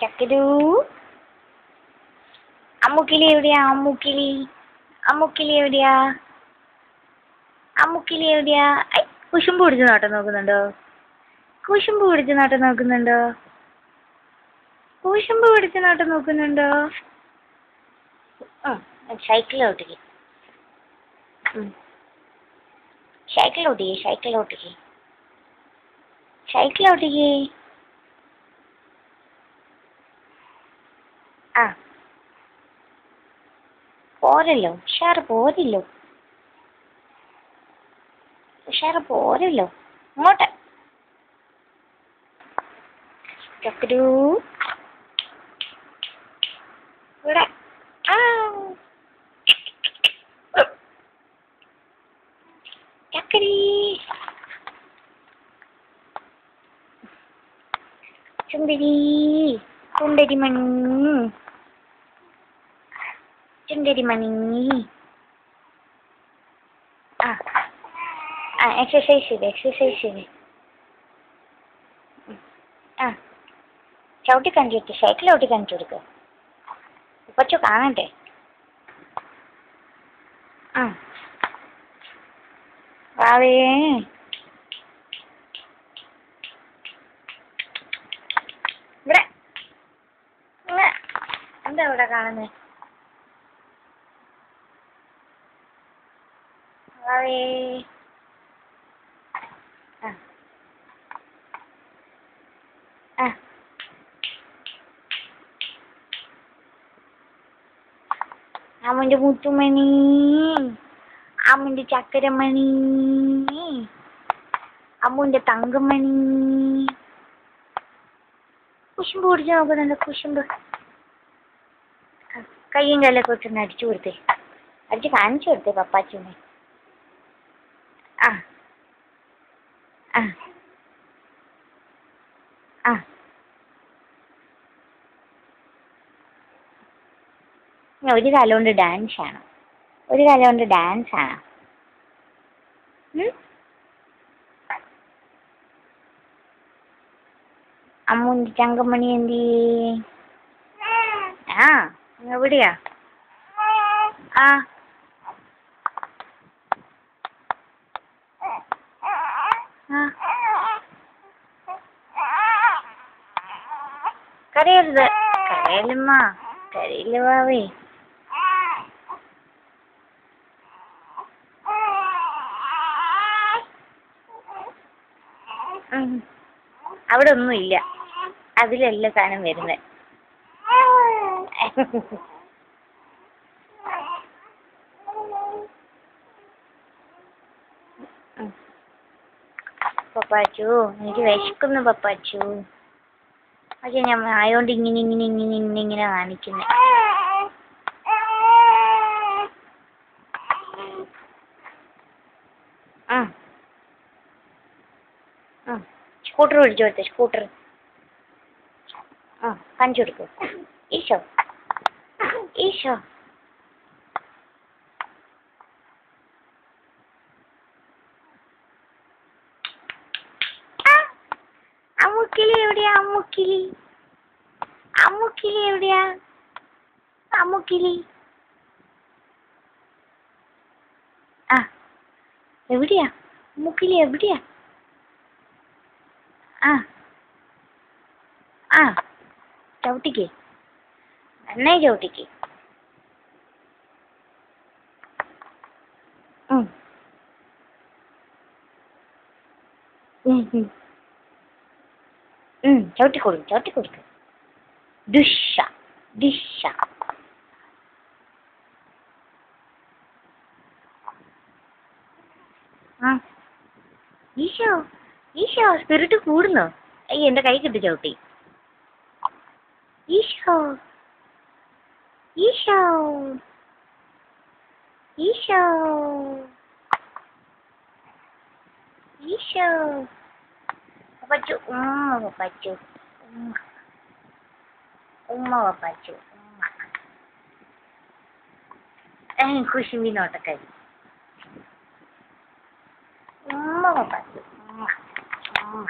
ചക്കരു അമ്മുക്കിളി എവിടെയാ? അമ്മുക്കിളി അമ്മുക്കിളി എവിടെയാ? അമ്മുക്കിളി എവിടെയാ? കുശുമ്പ് പിടിച്ച് നോട്ടം നോക്കുന്നുണ്ടോ? കുശുമ്പ് പിടിച്ച് നോട്ടം നോക്കുന്നുണ്ടോ? കുശുമ്പ് പിടിച്ച് നോട്ടം നോക്കുന്നുണ്ടോ? സൈക്കിളോട്ടിക്ക് സൈക്കിളോട്ടിക്ക് സൈക്കിളോട്ടിക്ക് സൈക്കിളോട്ടിക്ക്. ആ പോരല്ലോ, ഉഷാറ് പോരല്ലോ, ഉഷാറ് പോരല്ലോ. ഇങ്ങോട്ട് ചക്കരു ഇവിടെ. ആ ചക്കരി ചുണ്ടരി ചുണ്ടരിമണി ചുണ്ടരിമണി. ആ ആ എക്സസൈസ് ചെയ്ത് എക്സസൈസ് ചെയ്ത്. ആ ചവിട്ടി കാണിച്ചു കൊടുക്ക്, സൈക്കിൾ ചവിട്ടി കാണിച്ചു കൊടുക്കുക. കൊച്ചു കാണട്ടെ. ആ വാവേ ഇവിടെ. എന്താ ഇവിടെ കാണുന്നത്? വാവേ. ആ ആ അമ്മൻ്റെ മുത്തുമണി, അമ്മൻ്റെ ചക്കരമണി, അമ്മുൻ്റെ തങ്കമണി. കുശുമ്പ് പിടിച്ച് നോക്കുന്നുണ്ട്, കുശുമ്പ്. കയ്യും കാലൊക്കെ വെച്ചൊന്ന് അടിച്ചു കൊടുത്തേ, അടിച്ച് കാണിച്ചു കൊടുത്തേ പപ്പാച്ചുനെ. ആ ആ ആ ഒരു കാലം കൊണ്ട് ഡാൻസാണ്, ഒരു കാലം കൊണ്ട് ഡാൻസാണ്. അമ്മുൻ്റെ തങ്കമണി എന്തി? ആ എവിടെയാ? ആ ആ കരയരുത്, കരയല്ലമ്മ, കരയില്ല വാവേ. അവിടെ ഒന്നുമില്ല, അതിലല്ല സാധനം വരുന്നത്. പപ്പാച്ചു എനിക്ക് വിശക്കുന്നു പപ്പാച്ചു. പക്ഷെ ഞാൻ ആയോണ്ട് ഇങ്ങനെ ഇങ്ങനെ ഇങ്ങനെ ഇങ്ങനെ ഇങ്ങനെ കാണിക്കുന്നത്. സ്കൂട്ടർ പിടിച്ചു കൊടുത്തേ, സ്കൂട്ടർ. ആ കാണിച്ചു കൊടുക്കൂ. ഈശോ ഈശോ. അമ്മുക്കിളി എവിടെയാ? അമ്മുക്കിളി അമ്മുക്കിളി എവിടെയാ? അമ്മുക്കിളി ആ എവിടെയാ? അമ്മുക്കിളി എവിടെയാ? ആ ആ ചവിട്ടിക്ക്, നന്നായി ചവിട്ടിക്ക്. ചവിട്ടിക്കൊടുക്കും, ചവിട്ടിക്കൊടുക്കും. ദുഷ ദിശ. ആ ഈശോ ഈശോ സ്പിരിറ്റ് കൂടുന്നോ? അയ്യ എൻ്റെ കൈ കിട്ടി ചവിട്ടി. ഈശോ ഈശോ ഈശോ ഈശോ. പപ്പാച്ചു ഉമ്മ, പപ്പാച്ചു ഉമ്മ, ഉമ്മ പപ്പാച്ചു ഉമ്മ. കുശുമ്പി നോട്ടക്കാരി ഉമ്മ പപ്പാച്ചു ഉമ്മ ഉമ്മ.